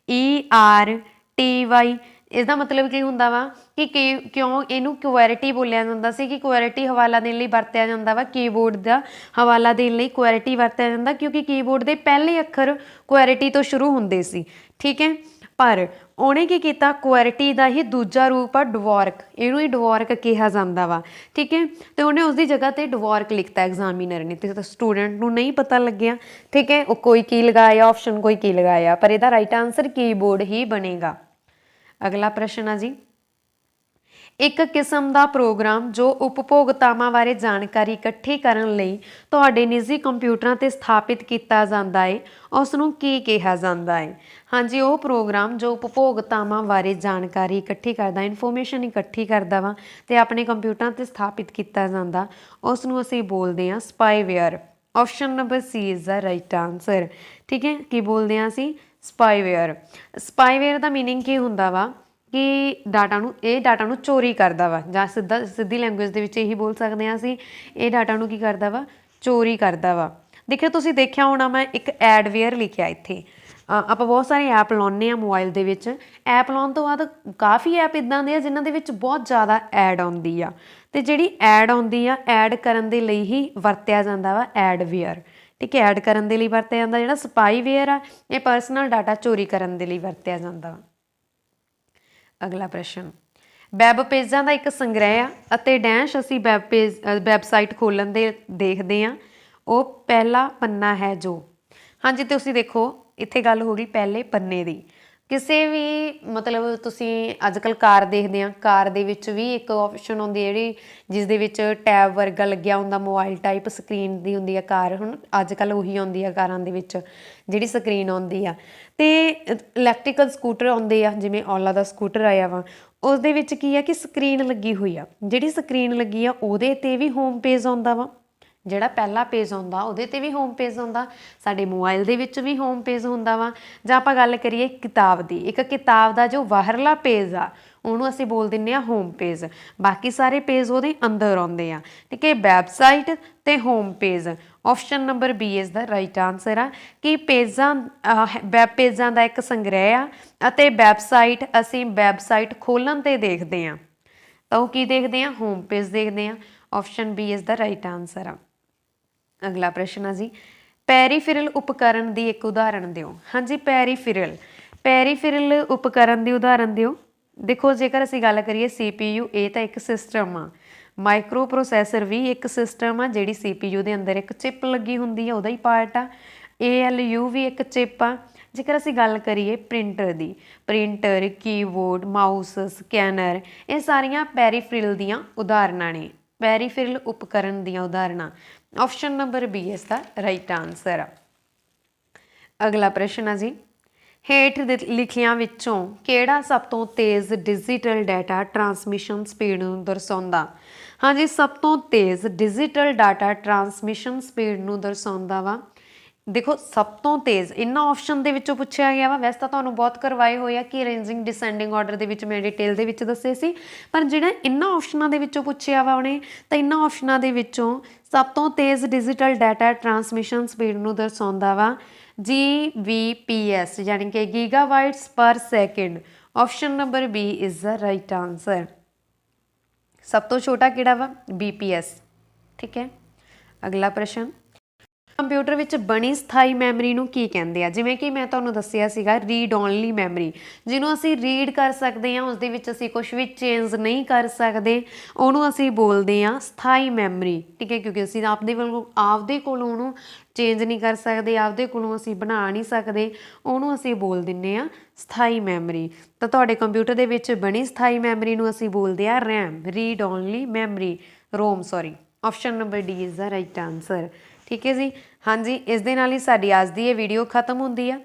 QWERTY। ਇਸਦਾ ਮਤਲਬ ਕੀ ਹੁੰਦਾ ਵਾ ਕਿ ਕਿਉਂ ਇਹਨੂੰ ਕੁਐਰਿਟੀ ਬੋਲਿਆ ਜਾਂਦਾ ਸੀ? ਕਿ ਕੁਐਰਿਟੀ ਹਵਾਲਾ ਦੇਣ ਲਈ ਵਰਤਿਆ ਜਾਂਦਾ ਵਾ, ਕੀਬੋਰਡ ਦਾ ਹਵਾਲਾ ਦੇਣ ਲਈ ਕੁਐਰਿਟੀ ਵਰਤਿਆ ਜਾਂਦਾ, ਕਿਉਂਕਿ ਕੀਬੋਰਡ ਦੇ ਪਹਿਲੇ ਅੱਖਰ ਕੁਐਰਿਟੀ ਤੋਂ ਸ਼ੁਰੂ ਹੁੰਦੇ ਸੀ। ਠੀਕ ਹੈ, ਪਰ ਉਹਨੇ ਕੀ ਕੀਤਾ? ਕੁਐਰਿਟੀ ਦਾ ਹੀ ਦੂਜਾ ਰੂਪ ਆ ਡਵੋਰਕ, ਇਹਨੂੰ ਹੀ ਡਵੋਰਕ ਕਿਹਾ ਜਾਂਦਾ ਵਾ। ਠੀਕ ਹੈ, ਅਤੇ ਉਹਨੇ ਉਸਦੀ ਜਗ੍ਹਾ 'ਤੇ ਡਵੋਰਕ ਲਿਖਤਾ ਐਗਜ਼ਾਮੀਨਰ ਨੇ, ਅਤੇ ਸਟੂਡੈਂਟ ਨੂੰ ਨਹੀਂ ਪਤਾ ਲੱਗਿਆ। ਠੀਕ ਹੈ, ਉਹ ਕੋਈ ਕੀ ਲਗਾਇਆ ਆਪਸ਼ਨ, ਕੋਈ ਕੀ ਲਗਾਇਆ, ਪਰ ਇਹਦਾ ਰਾਈਟ ਆਂਸਰ ਕੀਬੋਰਡ ਹੀ ਬਣੇਗਾ। ਅਗਲਾ ਪ੍ਰਸ਼ਨ ਆ ਜੀ, ਇੱਕ ਕਿਸਮ ਦਾ ਪ੍ਰੋਗਰਾਮ ਜੋ ਉਪਭੋਗਤਾਵਾਂ ਬਾਰੇ ਜਾਣਕਾਰੀ ਇਕੱਠੀ ਕਰਨ ਲਈ ਤੁਹਾਡੇ ਨਿੱਜੀ ਕੰਪਿਊਟਰਾਂ 'ਤੇ ਸਥਾਪਿਤ ਕੀਤਾ ਜਾਂਦਾ ਹੈ, ਉਸ ਨੂੰ ਕੀ ਕਿਹਾ ਜਾਂਦਾ ਹੈ? ਹਾਂਜੀ, ਉਹ ਪ੍ਰੋਗਰਾਮ ਜੋ ਉਪਭੋਗਤਾਵਾਂ ਬਾਰੇ ਜਾਣਕਾਰੀ ਇਕੱਠੀ ਕਰਦਾ, ਇਨਫੋਰਮੇਸ਼ਨ ਇਕੱਠੀ ਕਰਦਾ ਵਾ ਅਤੇ ਆਪਣੇ ਕੰਪਿਊਟਰਾਂ 'ਤੇ ਸਥਾਪਿਤ ਕੀਤਾ ਜਾਂਦਾ, ਉਸ ਨੂੰ ਅਸੀਂ ਬੋਲਦੇ ਹਾਂ spyware. Option number C is the right answer. ਠੀਕ ਹੈ, ਕੀ ਬੋਲਦੇ ਹਾਂ ਅਸੀਂ? ਸਪਾਈਵੇਅਰ। ਸਪਾਈਵੇਅਰ ਦਾ ਮੀਨਿੰਗ ਕੀ ਹੁੰਦਾ ਵਾ? ਕਿ ਡਾਟਾ ਨੂੰ ਚੋਰੀ ਕਰਦਾ ਵਾ, ਜਾਂ ਸਿੱਧੀ ਲੈਂਗੁਏਜ ਦੇ ਵਿੱਚ ਇਹੀ ਬੋਲ ਸਕਦੇ ਹਾਂ ਅਸੀਂ, ਇਹ ਡਾਟਾ ਨੂੰ ਕੀ ਕਰਦਾ ਵਾ? ਚੋਰੀ ਕਰਦਾ ਵਾ। ਦੇਖਿਓ ਤੁਸੀਂ ਦੇਖਿਆ ਹੋਣਾ, ਮੈਂ ਇੱਕ ਐਡਵੇਅਰ ਲਿਖਿਆ ਇੱਥੇ। ਆਪਾਂ ਬਹੁਤ ਸਾਰੇ ਐਪ ਲਾਉਂਦੇ ਹਾਂ ਮੋਬਾਈਲ ਦੇ ਵਿੱਚ, ਐਪ ਲਾਉਣ ਤੋਂ ਬਾਅਦ ਕਾਫੀ ਐਪ ਇੱਦਾਂ ਦੇ ਆ ਜਿਨ੍ਹਾਂ ਦੇ ਵਿੱਚ ਬਹੁਤ ਜ਼ਿਆਦਾ ਐਡ ਆਉਂਦੀ ਆ, ਅਤੇ ਜਿਹੜੀ ਐਡ ਆਉਂਦੀ ਆ ਐਡ ਕਰਨ ਦੇ ਲਈ ਹੀ ਵਰਤਿਆ ਜਾਂਦਾ ਵਾ ਐਡਵੇਅਰ। ਠੀਕ ਹੈ, ਐਡ ਕਰਨ ਦੇ ਲਈ ਵਰਤਿਆ ਜਾਂਦਾ। ਜਿਹੜਾ ਸਪਾਈਵੇਅਰ ਆ ਇਹ ਪਰਸਨਲ ਡਾਟਾ ਚੋਰੀ ਕਰਨ ਦੇ ਲਈ ਵਰਤਿਆ ਜਾਂਦਾ ਵਾ। ਅਗਲਾ ਪ੍ਰਸ਼ਨ, ਵੈਬ ਪੇਜਾਂ ਦਾ ਇੱਕ ਸੰਗ੍ਰਹਿ ਆ ਅਤੇ ਅਸੀਂ ਵੈਬਸਾਈਟ ਖੋਲ੍ਹਣ ਦੇ ਦੇਖਦੇ ਹਾਂ, ਉਹ ਪਹਿਲਾ ਪੰਨਾ ਹੈ ਜੋ। ਹਾਂਜੀ, ਤੁਸੀਂ ਦੇਖੋ ਇੱਥੇ ਗੱਲ ਹੋ ਗਈ ਪਹਿਲੇ ਪੰਨੇ ਦੀ। ਕਿਸੇ ਵੀ ਮਤਲਬ ਤੁਸੀਂ ਅੱਜ ਕੱਲ੍ਹ ਕਾਰ ਦੇਖਦੇ ਹਾਂ, ਕਾਰ ਦੇ ਵਿੱਚ ਵੀ ਇੱਕ ਆਪਸ਼ਨ ਹੁੰਦੀ ਜਿਹੜੀ ਜਿਸ ਦੇ ਵਿੱਚ ਟੈਬ ਵਰਗਾ ਲੱਗਿਆ ਹੁੰਦਾ, ਮੋਬਾਈਲ ਟਾਈਪ ਸਕਰੀਨ ਦੀ ਹੁੰਦੀ ਆ ਕਾਰ। ਹੁਣ ਅੱਜ ਕੱਲ੍ਹ ਉਹੀ ਆਉਂਦੀ ਆ ਕਾਰਾਂ ਦੇ ਵਿੱਚ ਜਿਹੜੀ ਸਕਰੀਨ ਆਉਂਦੀ ਆ। ਅਤੇ ਇਲੈਕਟ੍ਰੀਕਲ ਸਕੂਟਰ ਆਉਂਦੇ ਆ, ਜਿਵੇਂ ਓਲਾ ਦਾ ਸਕੂਟਰ ਆਇਆ ਵਾ, उसदे विच की है कि स्क्रीन लगी हुई आ, जिहड़ी स्क्रीन लगी आ ਉਹਦੇ ਤੇ ਵੀ ਹੋਮ पेज आउंदा वा, ਜਿਹੜਾ ਪਹਿਲਾ पेज ਆਉਂਦਾ ਉਹਦੇ ਤੇ ਵੀ ਹੋਮ पेज ਆਉਂਦਾ, ਸਾਡੇ ਮੋਬਾਈਲ ਦੇ ਵਿੱਚ ਵੀ ਹੋਮ पेज ਹੁੰਦਾ ਵਾ। ਜਾਂ ਆਪਾਂ ਗੱਲ ਕਰੀਏ ਕਿਤਾਬ ਦੀ, ਇੱਕ ਕਿਤਾਬ ਦਾ ਜੋ ਬਾਹਰਲਾ पेज ਆ ਉਹਨੂੰ ਅਸੀਂ ਬੋਲ ਦਿੰਦੇ ਆ ਹੋਮ पेज, ਬਾਕੀ ਸਾਰੇ पेज ਉਹਦੇ ਅੰਦਰ ਆਉਂਦੇ ਆ। ਠੀਕ ਹੈ, ਵੈਬਸਾਈਟ ਤੇ home page. Option number B ਇਸ ਦਾ ਰਾਈਟ ਆਨਸਰ ਆ ਕਿ ਪੇਜਾਂ ਵੈਬ ਪੇਜਾਂ ਦਾ ਇੱਕ ਸੰਗ੍ਰਹਿ ਆ ਅਤੇ ਵੈਬਸਾਈਟ ਅਸੀਂ ਵੈਬਸਾਈਟ ਖੋਲ੍ਹਣ 'ਤੇ ਦੇਖਦੇ ਹਾਂ ਤਾਂ ਉਹ ਕੀ ਦੇਖਦੇ ਆ, ਹੋਮ पेज ਦੇਖਦੇ ਆ। ਆਪਸ਼ਨ ਬੀ ਇਸ ਦਾ ਰਾਈਟ ਆਨਸਰ ਆ। ਅਗਲਾ ਪ੍ਰਸ਼ਨ ਆ ਜੀ, ਪੈਰੀਫਿਰਲ ਉਪਕਰਨ ਦੀ ਇੱਕ ਉਦਾਹਰਣ ਦਿਓ। ਹਾਂਜੀ, ਪੈਰੀਫਿਰਲ ਉਪਕਰਨ ਦੀ ਉਦਾਹਰਣ ਦਿਓ। ਦੇਖੋ ਜੇਕਰ ਅਸੀਂ ਗੱਲ ਕਰੀਏ CPU, ਇਹ ਤਾਂ ਇੱਕ ਸਿਸਟਮ ਆ। ਮਾਈਕਰੋ ਪ੍ਰੋਸੈਸਰ ਵੀ ਇੱਕ ਸਿਸਟਮ ਆ ਜਿਹੜੀ CPU ਦੇ ਅੰਦਰ ਇੱਕ ਚਿਪ ਲੱਗੀ ਹੁੰਦੀ ਆ, ਉਹਦਾ ਹੀ ਪਾਰਟ ਆ। ALU ਵੀ ਇੱਕ ਚਿਪ ਆ। ਜੇਕਰ ਅਸੀਂ ਗੱਲ ਕਰੀਏ ਪ੍ਰਿੰਟਰ ਦੀ, ਪ੍ਰਿੰਟਰ, ਕੀਬੋਰਡ, ਮਾਊਸ, ਸਕੈਨਰ, ਇਹ ਸਾਰੀਆਂ ਪੈਰੀਫਿਰਲ ਦੀਆਂ ਉਦਾਹਰਨਾਂ ਨੇ, ਪੈਰੀਫਿਰਲ ਉਪਕਰਨ ਦੀਆਂ ਉਦਾਹਰਨਾਂ। ਆਪਸ਼ਨ ਨੰਬਰ ਬੀ ਇਸ ਦਾ ਰਾਈਟ ਆਨਸਰ ਆ। ਅਗਲਾ ਪ੍ਰਸ਼ਨ ਆ ਜੀ, ਹੇਠ ਲਿਖਿਆਂ ਵਿੱਚੋਂ ਕਿਹੜਾ ਸਭ ਤੋਂ ਤੇਜ਼ ਡਿਜੀਟਲ ਡਾਟਾ ਟਰਾਂਸਮਿਸ਼ਨ ਸਪੀਡ ਨੂੰ ਦਰਸਾਉਂਦਾ? ਹਾਂਜੀ, ਸਭ ਤੋਂ ਤੇਜ਼ ਡਿਜੀਟਲ ਡਾਟਾ ਟਰਾਂਸਮਿਸ਼ਨ ਸਪੀਡ ਨੂੰ ਦਰਸਾਉਂਦਾ ਵਾ। ਦੇਖੋ ਸਭ ਤੋਂ ਤੇਜ਼ ਇਹਨਾਂ ਆਪਸ਼ਨ ਦੇ ਵਿੱਚੋਂ ਪੁੱਛਿਆ ਗਿਆ ਵਾ। ਵੈਸੇ ਤਾਂ ਤੁਹਾਨੂੰ ਬਹੁਤ ਕਰਵਾਏ ਹੋਏ ਆ ਕਿ ਅਰੇਂਜਿੰਗ ਡਿਸੈਂਡਿੰਗ ਆਰਡਰ ਦੇ ਵਿੱਚ ਮੈਂ ਡਿਟੇਲ ਦੇ ਵਿੱਚ ਦੱਸੇ ਸੀ, ਪਰ ਜਿਹੜਾ ਇਹਨਾਂ ਆਪਸ਼ਨਾਂ ਦੇ ਵਿੱਚੋਂ ਪੁੱਛਿਆ ਵਾ ਉਹਨੇ, ਤਾਂ ਇਹਨਾਂ ਆਪਸ਼ਨਾਂ ਦੇ ਵਿੱਚੋਂ ਸਭ ਤੋਂ ਤੇਜ਼ ਡਿਜੀਟਲ ਡਾਟਾ ਟਰਾਂਸਮਿਸ਼ਨ ਸਪੀਡ ਨੂੰ ਦਰਸਾਉਂਦਾ ਵਾ GBPS, ਯਾਨੀ ਕਿ gigabytes per second. Option number B is the right answer. ਸਭ ਤੋਂ ਛੋਟਾ ਕਿਹੜਾ ਵਾ? BPS। ਠੀਕ ਹੈ, ਅਗਲਾ ਪ੍ਰਸ਼ਨ, ਕੰਪਿਊਟਰ ਵਿੱਚ ਬਣੀ ਸਥਾਈ ਮੈਮਰੀ ਨੂੰ ਕੀ ਕਹਿੰਦੇ ਆ? ਜਿਵੇਂ ਕਿ ਮੈਂ ਤੁਹਾਨੂੰ ਦੱਸਿਆ ਸੀਗਾ ਰੀਡ ਓਨਲੀ ਮੈਮਰੀ, ਜਿਹਨੂੰ ਅਸੀਂ ਰੀਡ ਕਰ ਸਕਦੇ ਹਾਂ, ਉਸਦੇ ਵਿੱਚ ਅਸੀਂ ਕੁਛ ਵੀ ਚੇਂਜ ਨਹੀਂ ਕਰ ਸਕਦੇ, ਉਹਨੂੰ ਅਸੀਂ ਬੋਲਦੇ ਹਾਂ ਸਥਾਈ ਮੈਮਰੀ। ਠੀਕ ਹੈ, ਕਿਉਂਕਿ ਅਸੀਂ ਆਪਦੇ ਕੋਲੋਂ ਉਹਨੂੰ ਚੇਂਜ ਨਹੀਂ ਕਰ ਸਕਦੇ, ਆਪਦੇ ਕੋਲੋਂ ਅਸੀਂ ਬਣਾ ਨਹੀਂ ਸਕਦੇ, ਉਹਨੂੰ ਅਸੀਂ ਬੋਲ ਦਿੰਦੇ ਹਾਂ ਸਥਾਈ ਮੈਮਰੀ। ਤਾਂ ਤੁਹਾਡੇ ਕੰਪਿਊਟਰ ਦੇ ਵਿੱਚ ਬਣੀ ਸਥਾਈ ਮੈਮਰੀ ਨੂੰ ਅਸੀਂ ਬੋਲਦੇ ਹਾਂ RAM, read only memory, ROM sorry. Option number D is the right answer. ਠੀਕ ਹੈ ਜੀ, ਹਾਂਜੀ, ਇਸ ਦੇ ਨਾਲ ਹੀ ਸਾਡੀ ਅੱਜ ਦੀ ਇਹ ਵੀਡੀਓ ਖਤਮ ਹੁੰਦੀ ਆ।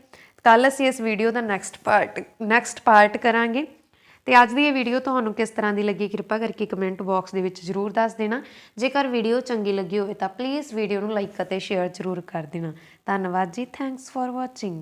ਕੱਲ੍ਹ ਅਸੀਂ ਇਸ ਵੀਡੀਓ ਦਾ ਨੈਕਸਟ ਪਾਰਟ ਕਰਾਂਗੇ। ਅਤੇ ਅੱਜ ਦੀ ਇਹ ਵੀਡੀਓ ਤੁਹਾਨੂੰ ਕਿਸ ਤਰ੍ਹਾਂ ਦੀ ਲੱਗੀ, ਕਿਰਪਾ ਕਰਕੇ ਕਮੈਂਟ ਬਾਕਸ ਦੇ ਵਿੱਚ ਜ਼ਰੂਰ ਦੱਸ ਦੇਣਾ। ਜੇਕਰ ਵੀਡੀਓ ਚੰਗੀ ਲੱਗੀ ਹੋਵੇ ਤਾਂ ਪਲੀਜ਼ ਵੀਡੀਓ ਨੂੰ ਲਾਈਕ ਅਤੇ ਸ਼ੇਅਰ ਜ਼ਰੂਰ ਕਰ ਦੇਣਾ। ਧੰਨਵਾਦ ਜੀ, ਥੈਂਕਸ ਫॉर ਵਾਚਿੰਗ।